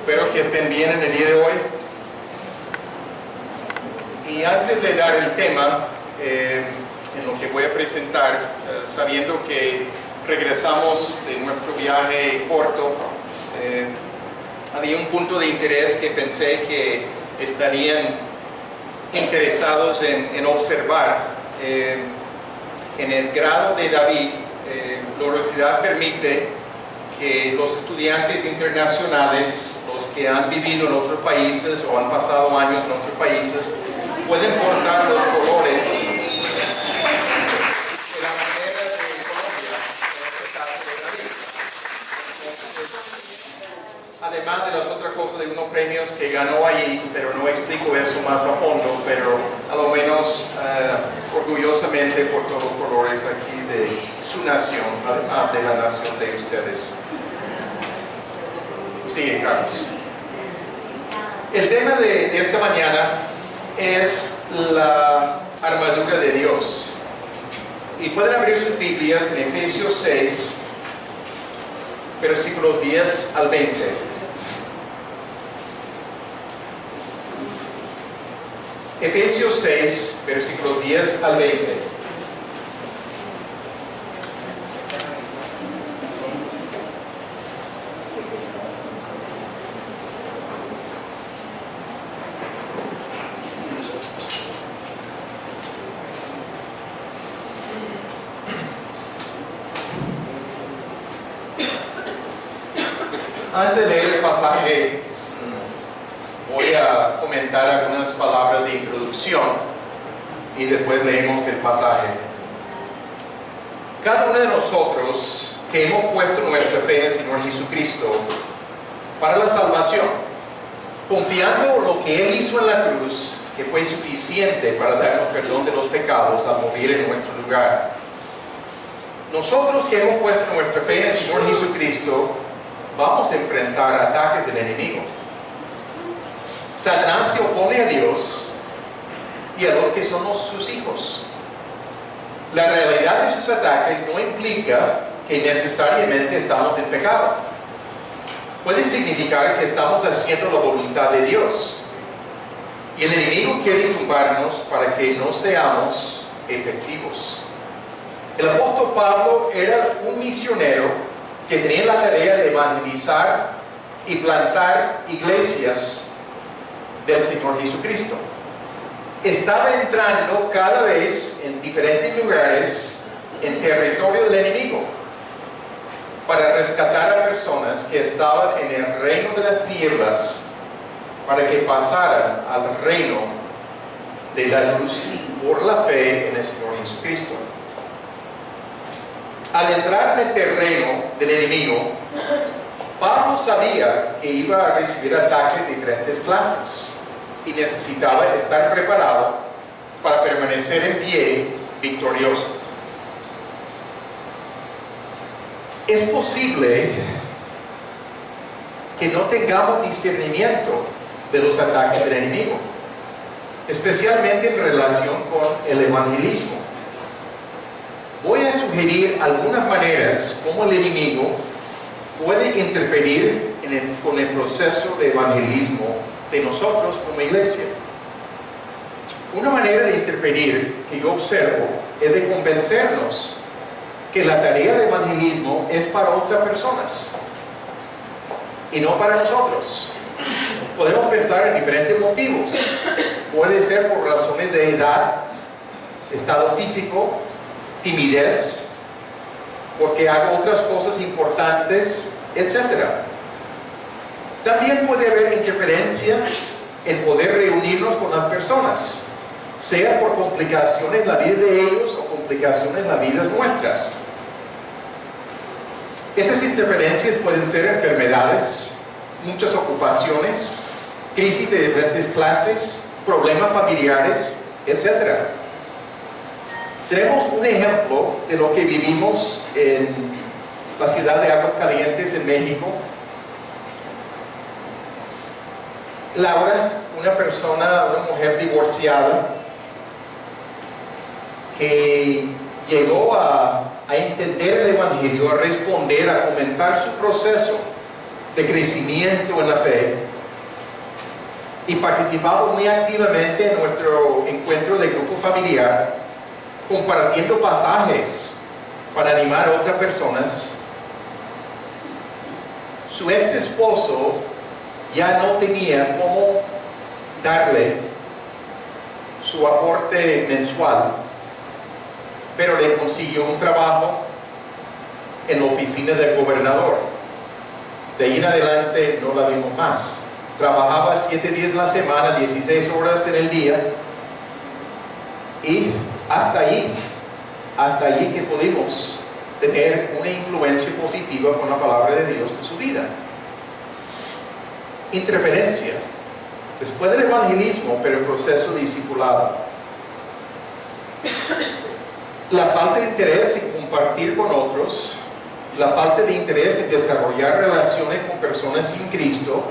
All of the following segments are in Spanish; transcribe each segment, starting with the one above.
Espero que estén bien en el día de hoy. Y antes de dar el tema, en lo que voy a presentar, sabiendo que regresamos de nuestro viaje corto, había un punto de interés que pensé que estarían interesados en observar. En el grado de David, la universidad permite que los estudiantes internacionales, los que han vivido en otros países o han pasado años en otros países, pueden portar los colores de la bandera de Colombia, en este caso de David. Además de las otras cosas, de unos premios que ganó allí, pero no explico eso más a fondo, pero a lo menos orgullosamente por todos los colores aquí de su nación, además de la nación de ustedes. Sigue, Carlos. El tema de esta mañana es la armadura de Dios. Y pueden abrir sus Biblias en Efesios 6, versículos 10 al 20. Efesios 6, versículos 10 al 20. Antes de leer el pasaje, voy a comentar algunas palabras de introducción y después leemos el pasaje. Cada uno de nosotros que hemos puesto nuestra fe en el Señor Jesucristo para la salvación, confiando en lo que Él hizo en la cruz, que fue suficiente para darnos perdón de los pecados al morir en nuestro lugar. Nosotros que hemos puesto nuestra fe en el Señor Jesucristo, vamos a enfrentar ataques del enemigo. Satanás se opone a Dios y a los que somos sus hijos. La realidad de sus ataques no implica que necesariamente estamos en pecado. Puede significar que estamos haciendo la voluntad de Dios. Y el enemigo quiere tumbarnos para que no seamos efectivos. El apóstol Pablo era un misionero que tenía la tarea de evangelizar y plantar iglesias del Señor Jesucristo. Estaba entrando cada vez en diferentes lugares en territorio del enemigo para rescatar a personas que estaban en el reino de las tinieblas para que pasaran al reino de la luz por la fe en el Señor Jesucristo. Al entrar en el terreno del enemigo, Pablo sabía que iba a recibir ataques de diferentes clases y necesitaba estar preparado para permanecer en pie victorioso. Es posible que no tengamos discernimiento de los ataques del enemigo, especialmente en relación con el evangelismo. Voy a sugerir algunas maneras como el enemigo puede interferir con el proceso de evangelismo de nosotros como iglesia. Una manera de interferir que yo observo es de convencernos que la tarea de evangelismo es para otras personas y no para nosotros. Podemos pensar en diferentes motivos. Puede ser por razones de edad, estado físico, timidez, porque hago otras cosas importantes, etc. También puede haber interferencia en poder reunirnos con las personas, sea por complicaciones en la vida de ellos o complicaciones en las vidas nuestras. Estas interferencias pueden ser enfermedades, muchas ocupaciones, crisis de diferentes clases, problemas familiares, etc. Tenemos un ejemplo de lo que vivimos en la ciudad de Aguascalientes, en México. Laura, una mujer divorciada, que llegó a entender el Evangelio, a responder, a comenzar su proceso de crecimiento en la fe y participamos muy activamente en nuestro encuentro de grupo familiar, compartiendo pasajes para animar a otras personas. Su ex esposo ya no tenía cómo darle su aporte mensual, pero le consiguió un trabajo en la oficina del gobernador. De ahí en adelante no la vimos más. Trabajaba 7 días en la semana, 16 horas en el día, y hasta allí que pudimos tener una influencia positiva con la palabra de Dios en su vida. Interferencia. Después del evangelismo, pero el proceso de discipulado. La falta de interés en compartir con otros, la falta de interés en desarrollar relaciones con personas sin Cristo,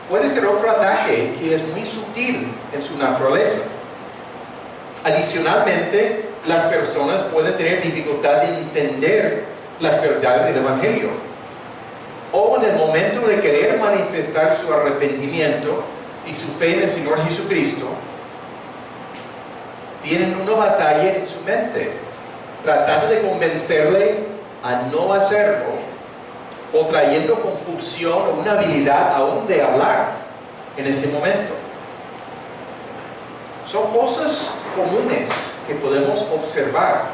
puede ser otro ataque que es muy sutil en su naturaleza. Adicionalmente, las personas pueden tener dificultad de entender las verdades del Evangelio. O en el momento de querer manifestar su arrepentimiento y su fe en el Señor Jesucristo, tienen una batalla en su mente, tratando de convencerle a no hacerlo, o trayendo confusión o una habilidad aún de hablar en ese momento. Son cosas comunes que podemos observar.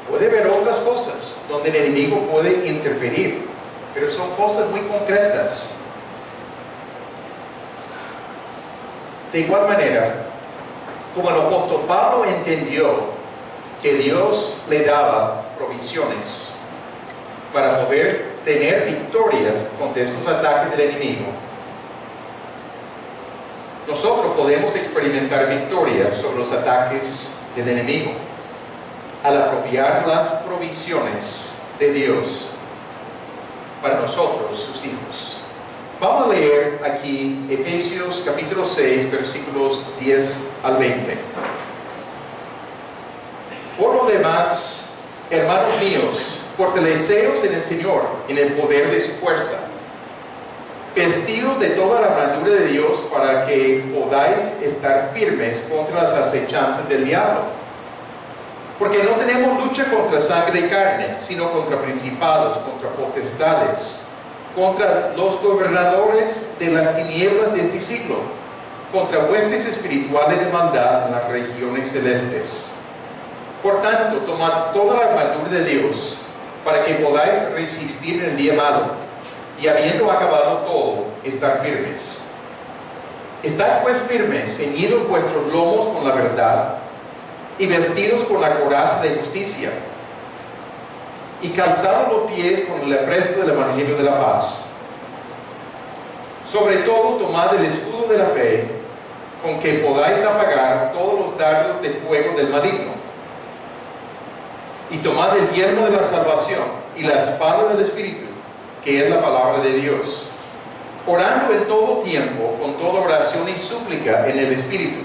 Puede haber otras cosas donde el enemigo puede interferir, pero son cosas muy concretas. De igual manera, como el apóstol Pablo entendió que Dios le daba provisiones para poder tener victoria contra estos ataques del enemigo, nosotros podemos experimentar victoria sobre los ataques del enemigo al apropiar las provisiones de Dios para nosotros, sus hijos. Vamos a leer aquí Efesios capítulo 6, versículos 10 al 20. Por lo demás, hermanos míos, fortaleceos en el Señor, en el poder de su fuerza, vestidos de toda la armadura de Dios para que podáis estar firmes contra las acechanzas del diablo. Porque no tenemos lucha contra sangre y carne, sino contra principados, contra potestades, contra los gobernadores de las tinieblas de este siglo, contra huestes espirituales de maldad en las regiones celestes. Por tanto, tomad toda la armadura de Dios, para que podáis resistir en el día malo, y habiendo acabado todo, estar firmes. Estad pues firmes, ceñidos vuestros lomos con la verdad, y vestidos con la coraza de justicia, y calzados los pies con el apresto del evangelio de la paz. Sobre todo, tomad el escudo de la fe, con que podáis apagar todos los dardos de fuego del maligno. Y tomad el yelmo de la salvación y la espada del Espíritu, que es la palabra de Dios, orando en todo tiempo, con toda oración y súplica en el Espíritu,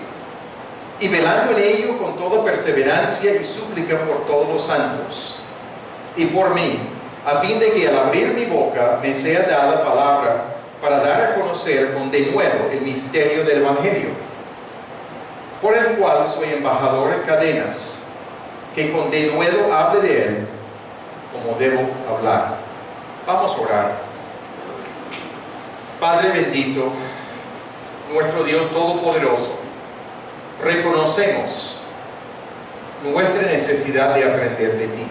y velando en ello con toda perseverancia y súplica por todos los santos, y por mí, a fin de que al abrir mi boca me sea dada palabra para dar a conocer con denuedo el misterio del Evangelio, por el cual soy embajador en cadenas, que con denuedo hable de él como debo hablar. Vamos a orar. Padre bendito, nuestro Dios todopoderoso, reconocemos nuestra necesidad de aprender de ti.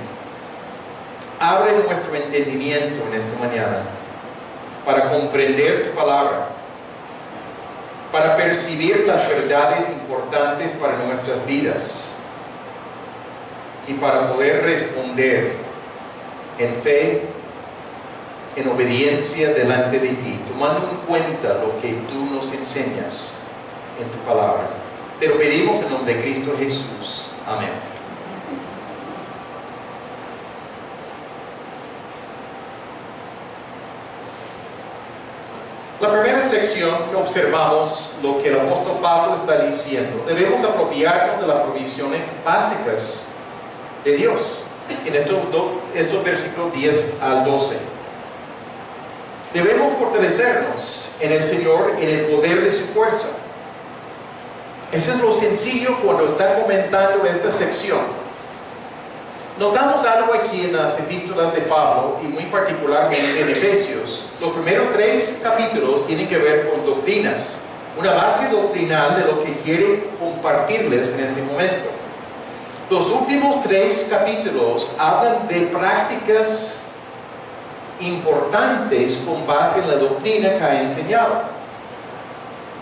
Abre nuestro entendimiento en esta mañana para comprender tu palabra, para percibir las verdades importantes para nuestras vidas y para poder responder en fe, en obediencia delante de ti, tomando en cuenta lo que tú nos enseñas en tu palabra. Te lo pedimos en nombre de Cristo Jesús. Amén. La primera sección que observamos lo que el apóstol Pablo está diciendo. Debemos apropiarnos de las provisiones básicas de Dios en estos versículos 10 al 12. Debemos fortalecernos en el Señor, en el poder de su fuerza. Eso es lo sencillo cuando está comentando esta sección. Notamos algo aquí en las epístolas de Pablo y muy particularmente en Efesios. Los primeros 3 capítulos tienen que ver con doctrinas, una base doctrinal de lo que quiere compartirles en este momento. Los últimos 3 capítulos hablan de prácticas importantes con base en la doctrina que ha enseñado.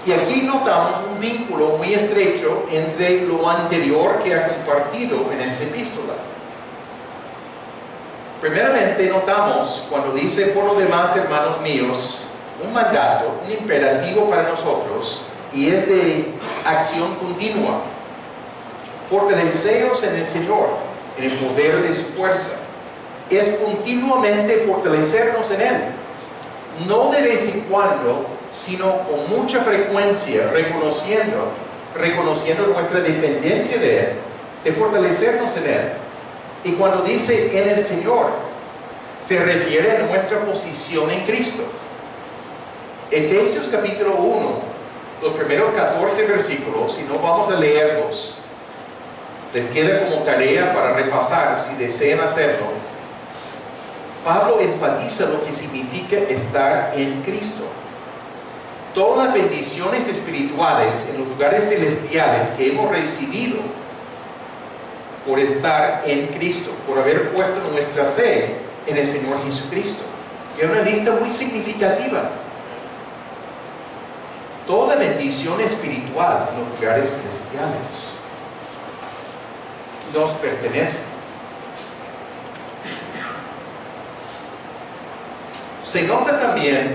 Y aquí notamos un vínculo muy estrecho entre lo anterior que ha compartido en esta epístola. Primeramente notamos cuando dice: por lo demás, hermanos míos, un mandato, un imperativo para nosotros, y es de acción continua. Fortaleceos en el Señor, en el poder de su fuerza. Es continuamente fortalecernos en Él. No de vez en cuando, sino con mucha frecuencia, reconociendo nuestra dependencia de Él, de fortalecernos en Él. Y cuando dice en el Señor, se refiere a nuestra posición en Cristo. Efesios capítulo 1, los primeros 14 versículos, si no vamos a leerlos, les queda como tarea para repasar si desean hacerlo. Pablo enfatiza lo que significa estar en Cristo. Todas las bendiciones espirituales en los lugares celestiales que hemos recibido por estar en Cristo, por haber puesto nuestra fe en el Señor Jesucristo. Es una lista muy significativa. Toda bendición espiritual en los lugares celestiales nos pertenece. Se nota también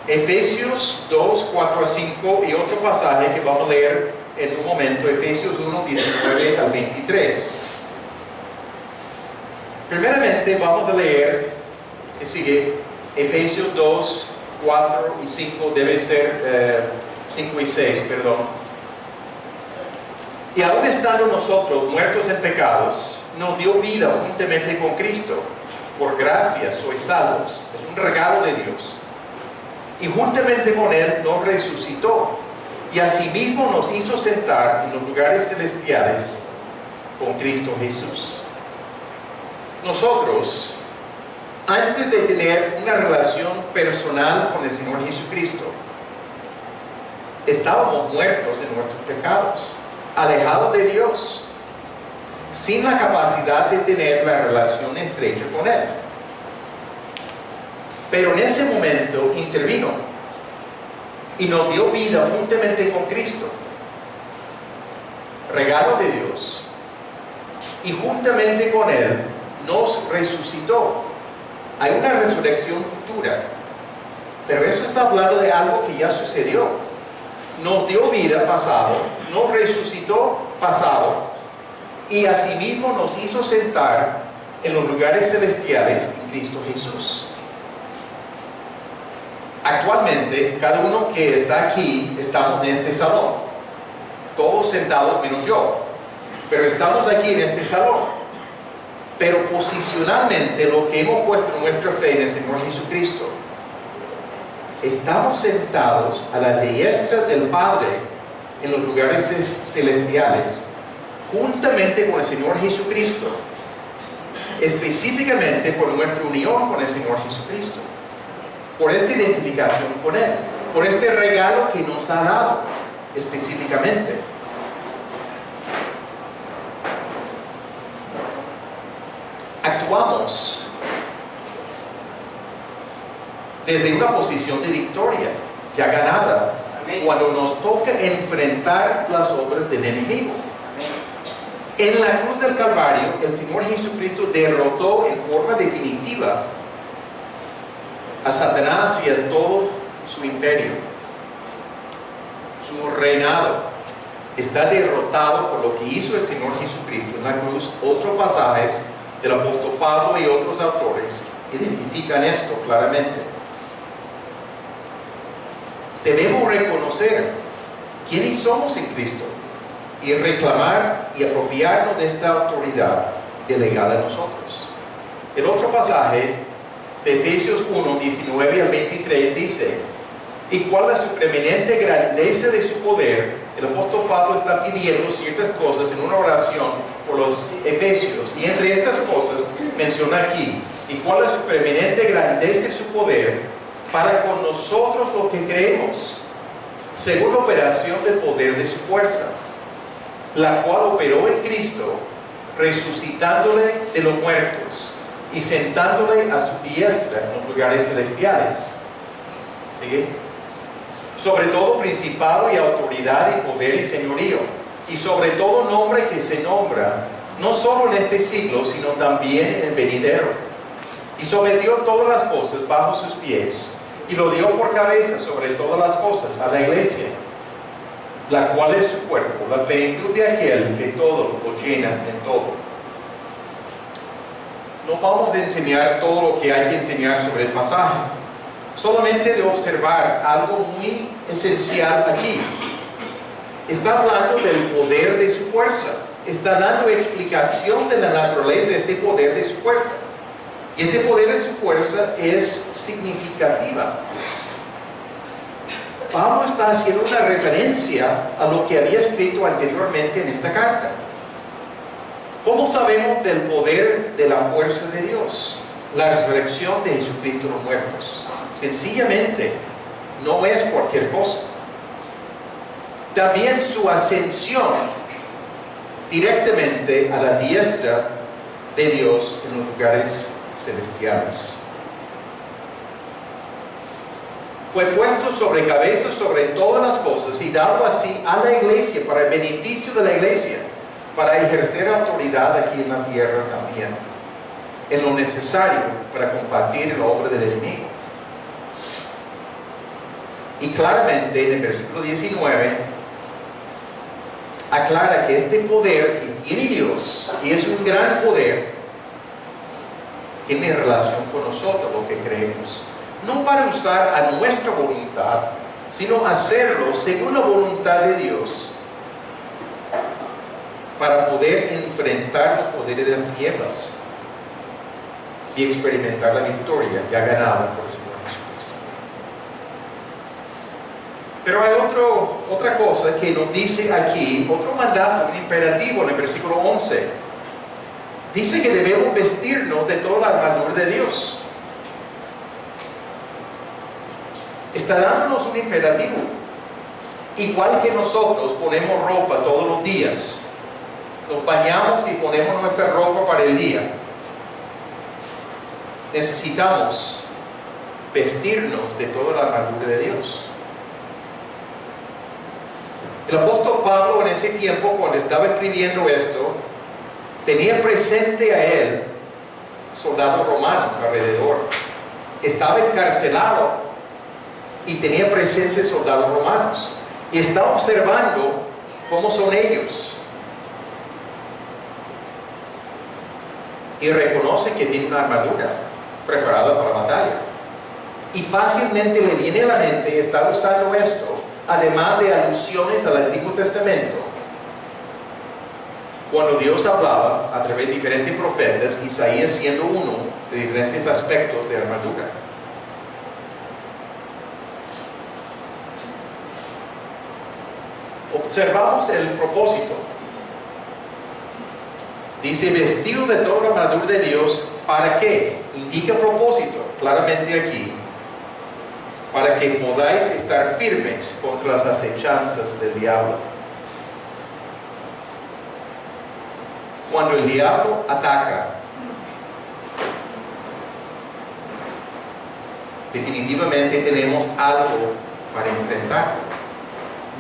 Efesios 2, 4 a 5 y otro pasaje que vamos a leer en un momento, Efesios 1, 19 al 23. Primeramente vamos a leer, que sigue, Efesios 2, 4 y 5, debe ser 5 y 6, perdón. Y aún estando nosotros muertos en pecados, nos dio vida juntamente con Cristo. Por gracia sois salvos, es un regalo de Dios. Y juntamente con Él nos resucitó, y asimismo nos hizo sentar en los lugares celestiales con Cristo Jesús. Nosotros, antes de tener una relación personal con el Señor Jesucristo, estábamos muertos en nuestros pecados, alejados de Dios, sin la capacidad de tener la relación estrecha con Él. Pero en ese momento intervino y nos dio vida juntamente con Cristo, regalo de Dios, y juntamente con Él nos resucitó. Hay una resurrección futura, pero eso está hablando de algo que ya sucedió. Nos dio vida pasado, nos resucitó pasado, y asimismo nos hizo sentar en los lugares celestiales en Cristo Jesús. Actualmente, cada uno que está aquí, estamos en este salón, todos sentados menos yo, pero estamos aquí en este salón. Pero posicionalmente, lo que hemos puesto nuestra fe en el Señor Jesucristo, estamos sentados a la diestra del Padre en los lugares celestiales, juntamente con el Señor Jesucristo, específicamente por nuestra unión con el Señor Jesucristo, por esta identificación con Él, por este regalo que nos ha dado específicamente. Actuamos desde una posición de victoria ya ganada. Amén. Cuando nos toca enfrentar las obras del enemigo. Amén. En la cruz del Calvario, el Señor Jesucristo derrotó en forma definitiva a Satanás y a todo su imperio. Su reinado está derrotado por lo que hizo el Señor Jesucristo en la cruz. Otros pasajes del apóstol Pablo y otros autores identifican esto claramente. Debemos reconocer quiénes somos en Cristo y reclamar y apropiarnos de esta autoridad delegada a nosotros. El otro pasaje de Efesios 1, 19 al 23 dice: y cuál es su preeminente grandeza de su poder. El apóstol Pablo está pidiendo ciertas cosas en una oración por los efesios, y entre estas cosas menciona aquí: y cuál es su preeminente grandeza de su poder para con nosotros los que creemos, según la operación del poder de su fuerza, la cual operó en Cristo, resucitándole de los muertos y sentándole a su diestra en los lugares celestiales. ¿Sigue? Sobre todo principado y autoridad y poder y señorío, y sobre todo nombre que se nombra, no solo en este siglo, sino también en el venidero. Y sometió todas las cosas bajo sus pies, y lo dio por cabeza sobre todas las cosas a la iglesia, la cual es su cuerpo, la plenitud de aquel que todo lo llena en todo. No vamos a enseñar todo lo que hay que enseñar sobre el pasaje, solamente de observar algo muy esencial aquí. Está hablando del poder de su fuerza, está dando explicación de la naturaleza de este poder de su fuerza. Y este poder de su fuerza es significativa. Pablo está haciendo una referencia a lo que había escrito anteriormente en esta carta. ¿Cómo sabemos del poder de la fuerza de Dios? La resurrección de Jesucristo de los muertos. Sencillamente, no es cualquier cosa. También su ascensión directamente a la diestra de Dios en los lugares celestiales. Fue puesto sobre cabeza sobre todas las cosas y dado así a la iglesia para el beneficio de la iglesia, para ejercer autoridad aquí en la tierra también, en lo necesario para combatir la obra del enemigo. Y claramente en el versículo 19 aclara que este poder que tiene Dios, y es un gran poder, tiene relación con nosotros, lo que creemos. No para usar a nuestra voluntad, sino hacerlo según la voluntad de Dios, para poder enfrentar los poderes de las tinieblas y experimentar la victoria ya ganada por el Señor Jesucristo. Pero hay otra cosa que nos dice aquí, otro mandato, un imperativo en el versículo 11. Dice que debemos vestirnos de toda la armadura de Dios. Está dándonos un imperativo. Igual que nosotros ponemos ropa todos los días, nos bañamos y ponemos nuestra ropa para el día, necesitamos vestirnos de toda la armadura de Dios. El apóstol Pablo en ese tiempo, cuando estaba escribiendo esto, tenía presente a él soldados romanos alrededor. Estaba encarcelado y tenía presencia de soldados romanos. Y está observando cómo son ellos. Y reconoce que tiene una armadura preparada para la batalla. Y fácilmente le viene a la mente, está usando esto, además de alusiones al Antiguo Testamento, cuando Dios hablaba a través de diferentes profetas, Isaías siendo uno de diferentes aspectos de armadura. Observamos el propósito. Dice vestido de toda la armadura de Dios. ¿Para qué? Indica propósito claramente aquí. Para que podáis estar firmes contra las acechanzas del diablo. Cuando el diablo ataca, definitivamente tenemos algo para enfrentar.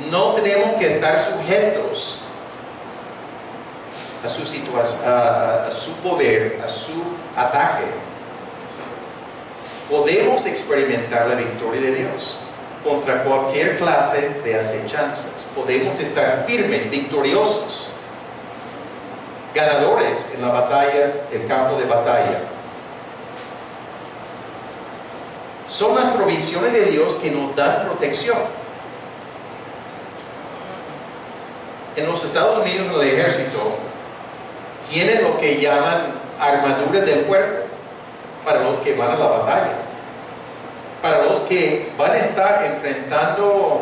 No tenemos que estar sujetos a su situación, a su poder, a su ataque. Podemos experimentar la victoria de Dios contra cualquier clase de acechanzas. Podemos estar firmes, victoriosos, ganadores en la batalla, el campo de batalla. Son las provisiones de Dios que nos dan protección. En los Estados Unidos, en el ejército, tienen lo que llaman armadura del cuerpo. para los que van a la batalla, para los que van a estar enfrentando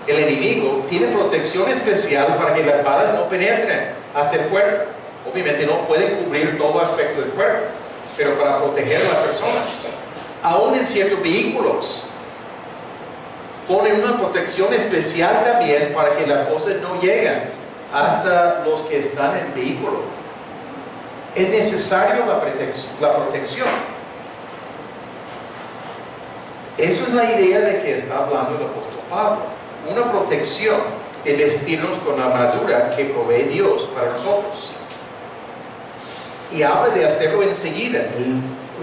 el enemigo. Tienen protección especial para que las balas no penetren hasta el cuerpo. Obviamente no pueden cubrir todo aspecto del cuerpo, pero para proteger a las personas. Aún en ciertos vehículos ponen una protección especial también para que las cosas no lleguen hasta los que están en el vehículo. Es necesario la protección. Eso es la idea de que está hablando el apóstol Pablo. Una protección de vestirnos con la armadura que provee Dios para nosotros. Y habla de hacerlo enseguida.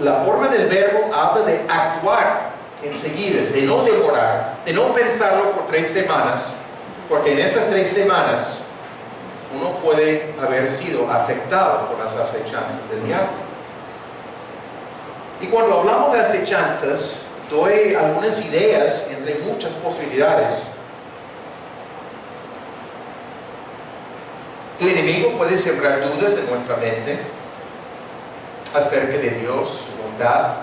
La forma del verbo habla de actuar enseguida, de no demorar, de no pensarlo por 3 semanas, porque en esas 3 semanas uno puede haber sido afectado por las acechanzas del diablo. Y cuando hablamos de acechanzas, doy algunas ideas entre muchas posibilidades. El enemigo puede sembrar dudas en nuestra mente acerca de Dios, su bondad,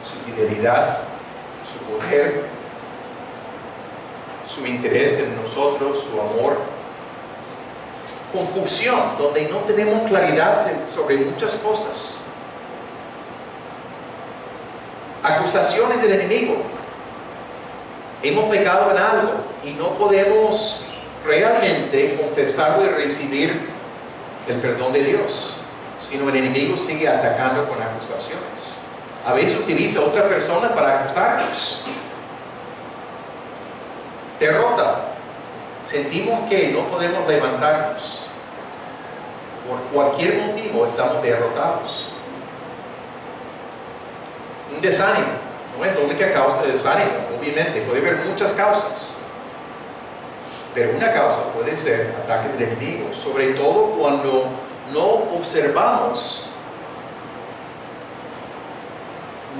su fidelidad, su poder, su interés en nosotros, su amor. Confusión, donde no tenemos claridad sobre muchas cosas. Acusaciones del enemigo. Hemos pecado en algo y no podemos realmente confesarlo y recibir el perdón de Dios, sino el enemigo sigue atacando con acusaciones. A veces utiliza a otra persona para acusarnos. Derrota. Sentimos que no podemos levantarnos. Por cualquier motivo estamos derrotados. Un desánimo. No es la única causa de desánimo, obviamente. Puede haber muchas causas. Pero una causa puede ser ataque del enemigo. Sobre todo cuando no observamos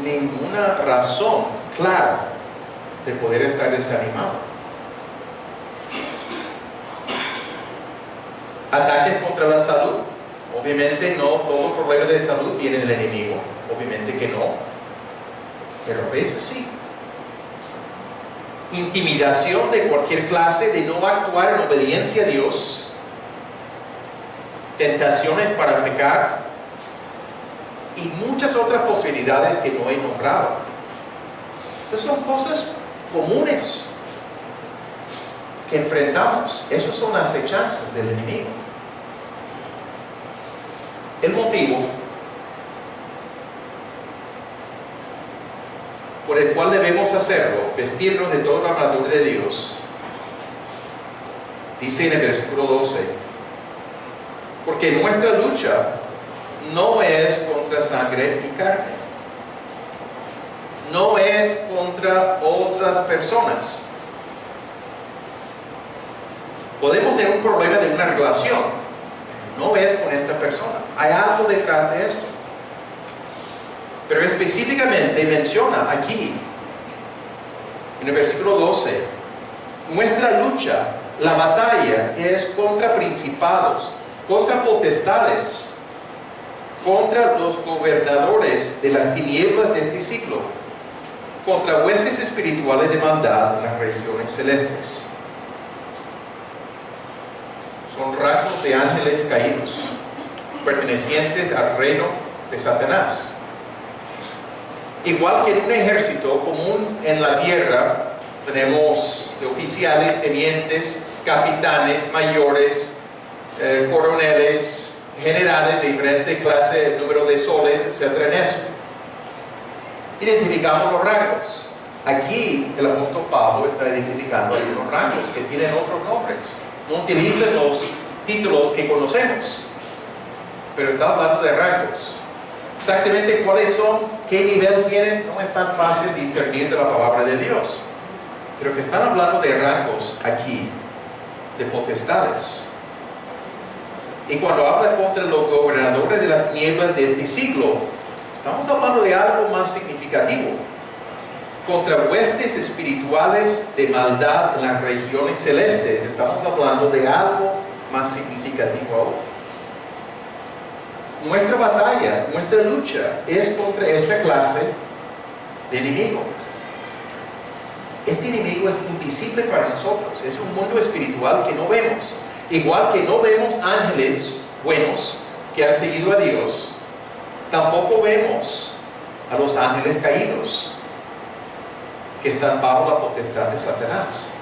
ninguna razón clara de poder estar desanimado. Ataques contra la salud. Obviamente no todo problema de salud viene del enemigo. Obviamente que no. Pero a veces sí. Intimidación de cualquier clase, de no actuar en obediencia a Dios. Tentaciones para pecar. Y muchas otras posibilidades que no he nombrado. Estas son cosas comunes que enfrentamos. Esas son las acechanzas del enemigo. El motivo por el cual debemos hacerlo, vestirnos de toda la armadura de Dios, dice en el versículo 12, porque nuestra lucha no es contra sangre y carne, no es contra otras personas. Podemos tener un problema de una relación, no es con esta persona, hay algo detrás de esto. Pero específicamente menciona aquí, en el versículo 12, nuestra lucha, la batalla es contra principados, contra potestades, contra los gobernadores de las tinieblas de este siglo, contra huestes espirituales de maldad en las regiones celestes. Son rasgos de ángeles caídos, pertenecientes al reino de Satanás. Igual que en un ejército común en la tierra, tenemos oficiales, tenientes, capitanes, mayores, coroneles, generales de diferente clase, número de soles, etc. En eso identificamos los rangos. Aquí el apóstol Pablo está identificando algunos rangos que tienen otros nombres. No utilizan los títulos que conocemos, pero está hablando de rangos. Exactamente cuáles son, qué nivel tienen, no es tan fácil discernir de la palabra de Dios. Pero que están hablando de rangos aquí, de potestades. Y cuando habla contra los gobernadores de las tinieblas de este siglo, estamos hablando de algo más significativo. Contra huestes espirituales de maldad en las regiones celestes, estamos hablando de algo más significativo aún. nuestra batalla, nuestra lucha es contra esta clase de enemigo. Este enemigo es invisible para nosotros, es un mundo espiritual que no vemos. Igual que no vemos ángeles buenos que han seguido a Dios, tampoco vemos a los ángeles caídos que están bajo la potestad de Satanás.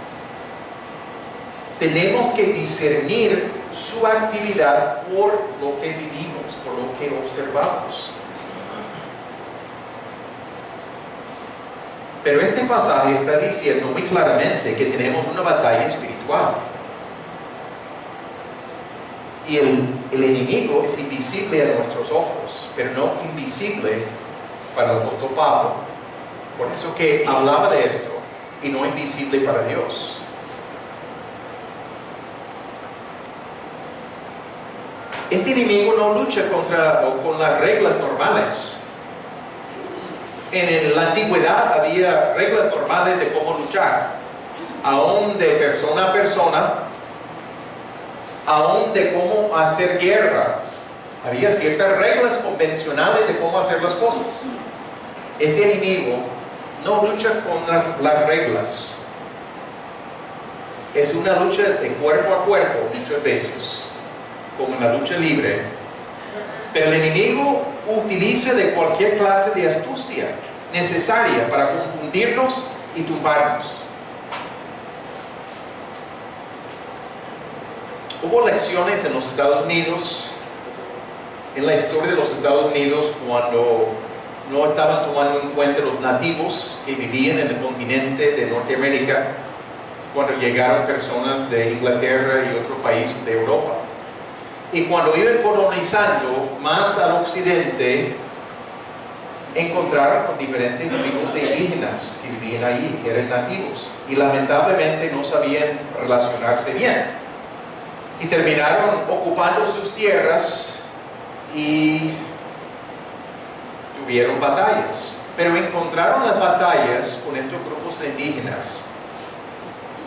Tenemos que discernir su actividad por lo que vivimos, por lo que observamos. Pero este pasaje está diciendo muy claramente que tenemos una batalla espiritual. Y el enemigo es invisible a nuestros ojos, pero no invisible para el apóstol Pablo. Por eso que hablaba de esto, y no invisible para Dios. Este enemigo no lucha con las reglas normales. En la antigüedad había reglas normales de cómo luchar, aún de persona a persona, aún de cómo hacer guerra. Había ciertas reglas convencionales de cómo hacer las cosas. Este enemigo no lucha con las reglas. Es una lucha de cuerpo a cuerpo muchas veces, como en la lucha libre. Pero el enemigo utiliza de cualquier clase de astucia necesaria para confundirnos y tumbarnos. Hubo elecciones en los Estados Unidos, en la historia de los Estados Unidos, cuando no estaban tomando en cuenta los nativos que vivían en el continente de Norteamérica, cuando llegaron personas de Inglaterra y otros países de Europa. Y cuando iban colonizando más al occidente, encontraron con diferentes tribus de indígenas que vivían ahí, que eran nativos, y lamentablemente no sabían relacionarse bien. Y terminaron ocupando sus tierras y tuvieron batallas. Pero encontraron las batallas con estos grupos de indígenas,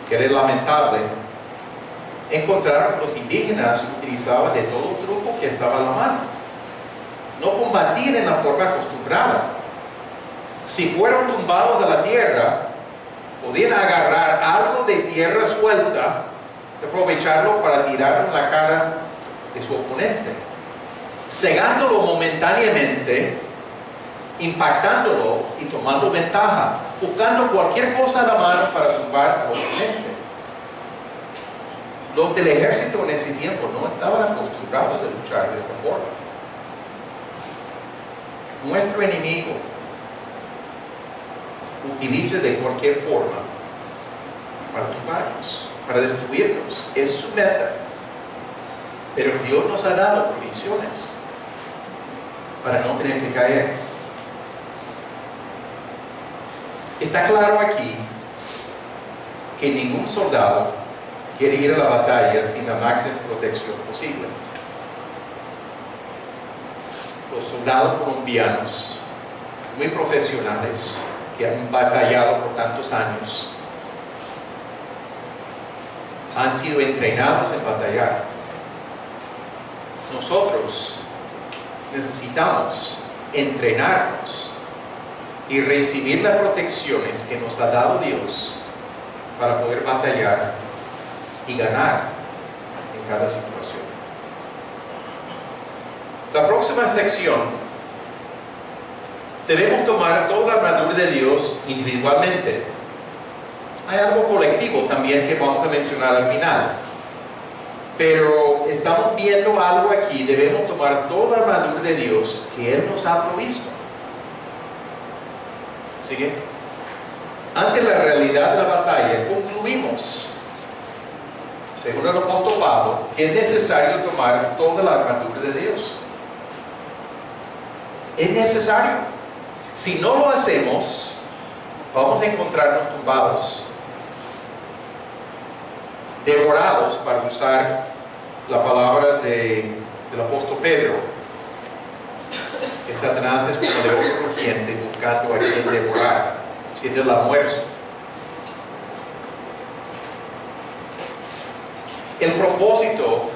que era lamentable. Encontraron los indígenas utilizaban de todo truco que estaba a la mano. No combatir en la forma acostumbrada. Si fueron tumbados a la tierra, podían agarrar algo de tierra suelta, aprovecharlo para tirarlo en la cara de su oponente, cegándolo momentáneamente, impactándolo y tomando ventaja, buscando cualquier cosa a la mano para tumbar al oponente. Los del ejército en ese tiempo no estaban acostumbrados a luchar de esta forma. Nuestro enemigo utiliza de cualquier forma para tumbarnos, para destruirnos. Es su meta. Pero Dios nos ha dado provisiones para no tener que caer. Está claro aquí que ningún soldado quiere ir a la batalla sin la máxima protección posible. Los soldados colombianos, muy profesionales, que han batallado por tantos años, han sido entrenados en batallar. Nosotros necesitamos entrenarnos y recibir las protecciones que nos ha dado Dios para poder batallar y ganar en cada situación. La próxima sección, debemos tomar toda la armadura de Dios individualmente. Hay algo colectivo también que vamos a mencionar al final. Pero estamos viendo algo aquí, debemos tomar toda la armadura de Dios que Él nos ha provisto. ¿Sigue? Ante la realidad de la batalla, concluimos, según el apóstol Pablo, que es necesario tomar toda la armadura de Dios. Es necesario. Si no lo hacemos, vamos a encontrarnos tumbados, devorados, para usar la palabra del apóstol Pedro, que Satanás es como león rugiente buscando a quien devorar, siendo el almuerzo. El propósito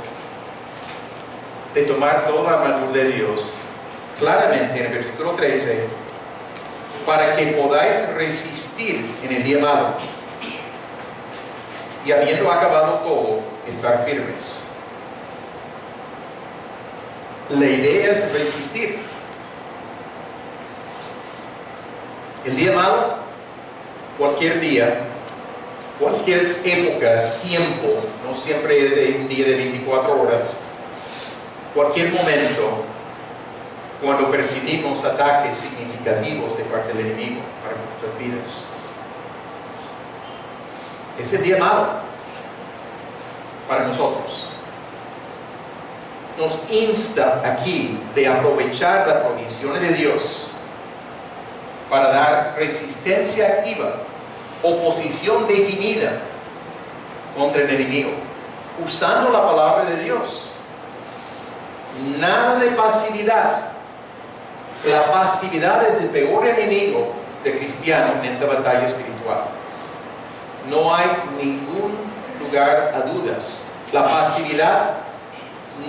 de tomar toda la armadura de Dios, claramente en el versículo 13, para que podáis resistir en el día malo, y habiendo acabado todo, estar firmes. La idea es resistir. El día malo, cualquier día, cualquier época, tiempo, no siempre es de un día de 24 horas, cualquier momento, cuando percibimos ataques significativos de parte del enemigo para nuestras vidas. Es el día malo para nosotros. Nos insta aquí de aprovechar las provisiones de Dios para dar resistencia activa, oposición definida contra el enemigo, usando la palabra de Dios. Nada de pasividad. La pasividad es el peor enemigo del cristiano en esta batalla espiritual. No hay ningún lugar a dudas. La pasividad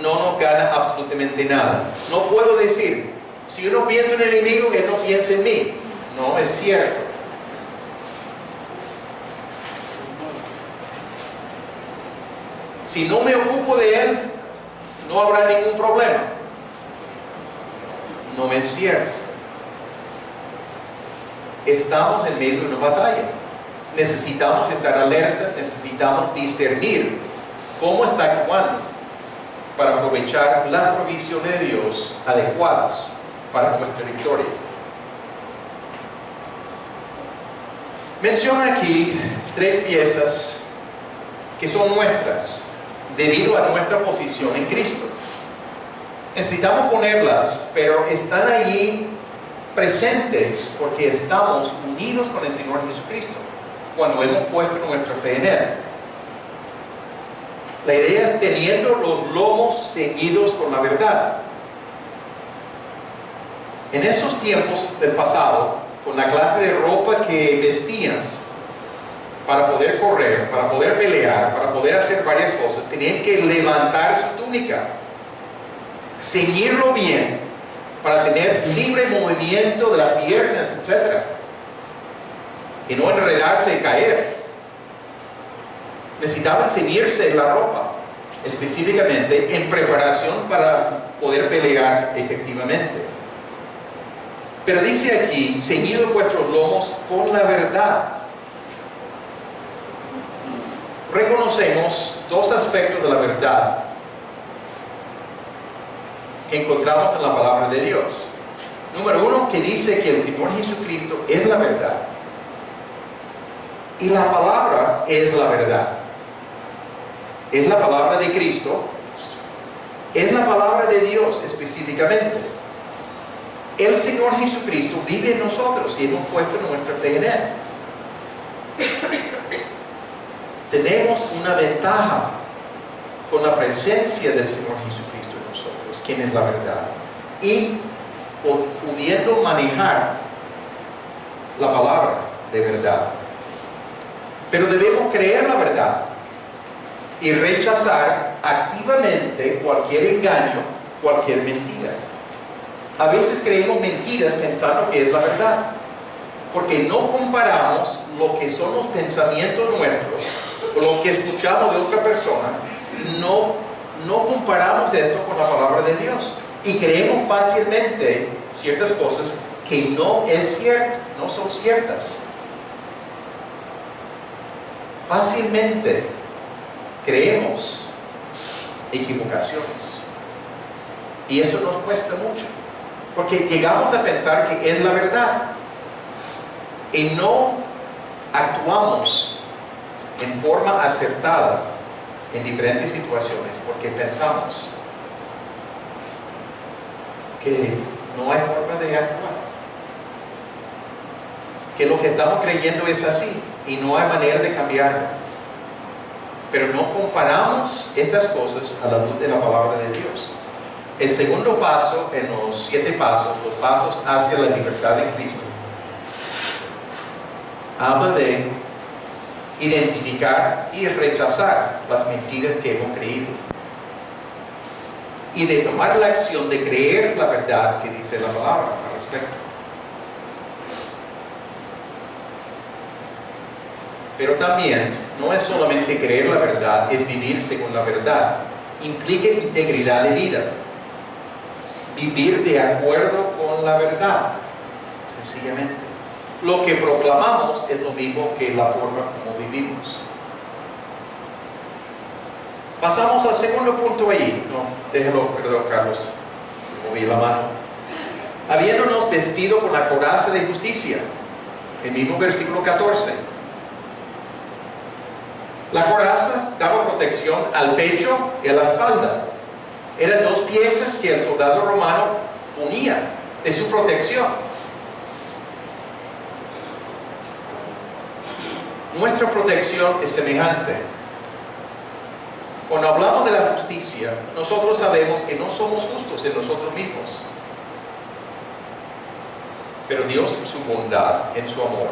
no nos gana absolutamente nada. No puedo decir, si yo no pienso en el enemigo, él no piensa en mí. No es cierto. Si no me ocupo de él, no habrá ningún problema. No es cierto. Estamos en medio de una batalla. Necesitamos estar alerta, necesitamos discernir cómo está actuando para aprovechar las provisiones de Dios adecuadas para nuestra victoria. Menciona aquí 3 piezas que son nuestras debido a nuestra posición en Cristo. Necesitamos ponerlas, pero están allí presentes porque estamos unidos con el Señor Jesucristo cuando hemos puesto nuestra fe en Él. La idea es teniendo los lomos ceñidos con la verdad. En esos tiempos del pasado, con la clase de ropa que vestían para poder correr, para poder pelear, para poder hacer varias cosas, tenían que levantar su túnica, ceñirlo bien para tener libre movimiento de las piernas, etc. Y no enredarse y caer. Necesitaban ceñirse la ropa, específicamente en preparación para poder pelear efectivamente. Pero dice aquí, ceñidos vuestros lomos con la verdad. Reconocemos 2 aspectos de la verdad que encontramos en la palabra de Dios. Número 1, que dice que el Señor Jesucristo es la verdad. Y la palabra es la verdad. Es la palabra de Cristo. Es la palabra de Dios específicamente. El Señor Jesucristo vive en nosotros y hemos puesto nuestra fe en Él. Tenemos una ventaja con la presencia del Señor Jesucristo en nosotros, quien es la verdad, y pudiendo manejar la palabra de verdad. Pero debemos creer la verdad y rechazar activamente cualquier engaño, cualquier mentira. A veces creemos mentiras pensando que es la verdad, porque no comparamos lo que son los pensamientos nuestros o lo que escuchamos de otra persona. No comparamos esto con la palabra de Dios y creemos fácilmente ciertas cosas que no es cierto, no son ciertas. Fácilmente creemos equivocaciones y eso nos cuesta mucho porque llegamos a pensar que es la verdad y no actuamos en forma acertada en diferentes situaciones porque pensamos que no hay forma de actuar, que lo que estamos creyendo es así y no hay manera de cambiarlo. Pero no comparamos estas cosas a la luz de la palabra de Dios. El segundo paso en los 7 pasos, los pasos hacia la libertad en Cristo, habla de identificar y rechazar las mentiras que hemos creído. y de tomar la acción de creer la verdad que dice la palabra al respecto. Pero también no es solamente creer la verdad, es vivir según la verdad. Implica integridad de vida. Vivir de acuerdo con la verdad, sencillamente. Lo que proclamamos es lo mismo que la forma como vivimos. Pasamos al segundo punto allí. No, déjalo, perdón, Carlos. Moví la mano. Habiéndonos vestido con la coraza de justicia. El mismo versículo 14. La coraza daba protección al pecho y a la espalda. Eran dos piezas que el soldado romano unía de su protección. Nuestra protección es semejante. Cuando hablamos de la justicia, nosotros sabemos que no somos justos en nosotros mismos. Pero Dios en su bondad, en su amor,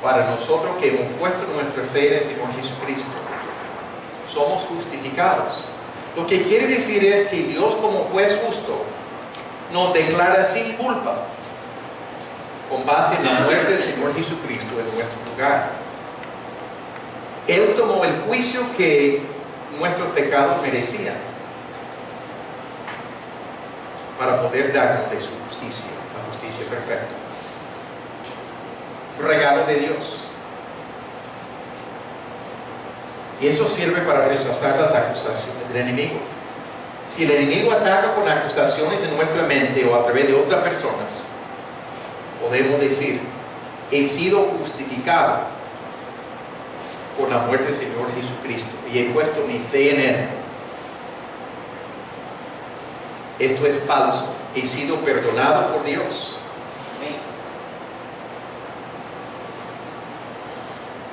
para nosotros que hemos puesto nuestra fe en el Señor Jesucristo, somos justificados. Lo que quiere decir es que Dios, como juez justo, nos declara sin culpa con base en la muerte del Señor Jesucristo en nuestro lugar. Él tomó el juicio que nuestros pecados merecían para poder darnos de su justicia, la justicia perfecta. Regalo de Dios. Y eso sirve para rechazar las acusaciones del enemigo. Si el enemigo ataca con acusaciones en nuestra mente o a través de otras personas, podemos decir, he sido justificado por la muerte del Señor Jesucristo y he puesto mi fe en Él. Esto es falso. He sido perdonado por Dios.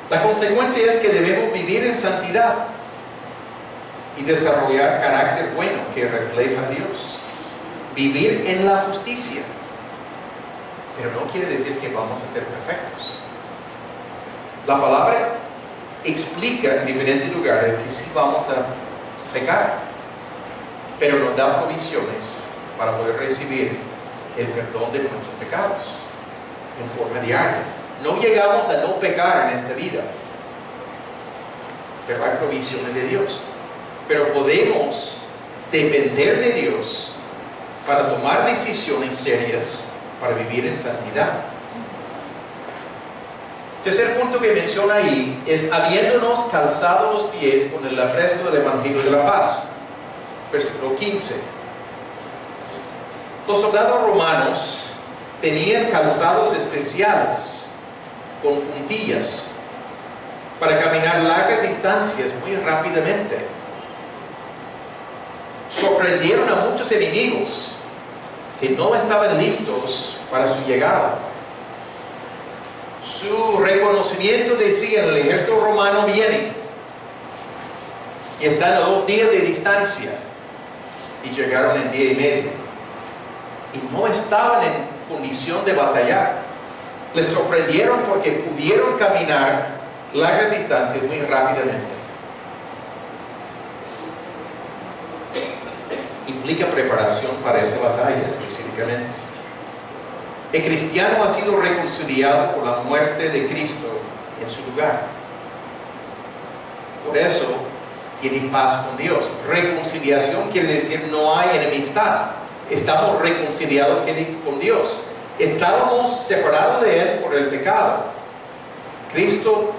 La consecuencia es que debemos vivir en santidad y desarrollar carácter bueno que refleja a Dios. Vivir en la justicia. Pero no quiere decir que vamos a ser perfectos. La palabra explica en diferentes lugares que sí vamos a pecar, pero nos da provisiones para poder recibir el perdón de nuestros pecados en forma diaria. No llegamos a no pecar en esta vida, pero hay provisiones de Dios. Pero podemos depender de Dios para tomar decisiones serias para vivir en santidad. Tercer punto que menciona ahí es habiéndonos calzado los pies con el apresto del Evangelio de la paz. Versículo 15. Los soldados romanos tenían calzados especiales con puntillas para caminar largas distancias muy rápidamente. Sorprendieron a muchos enemigos que no estaban listos para su llegada. Su reconocimiento decía: el ejército romano viene y están a 2 días de distancia, y llegaron en 1 día y medio y no estaban en condición de batallar. Les sorprendieron porque pudieron caminar largas distancias muy rápidamente. Implica preparación para esa batalla específicamente. El cristiano ha sido reconciliado por la muerte de Cristo en su lugar. Por eso tiene paz con Dios. Reconciliación quiere decir no hay enemistad. Estamos reconciliados con Dios. Estábamos separados de Él por el pecado. Cristo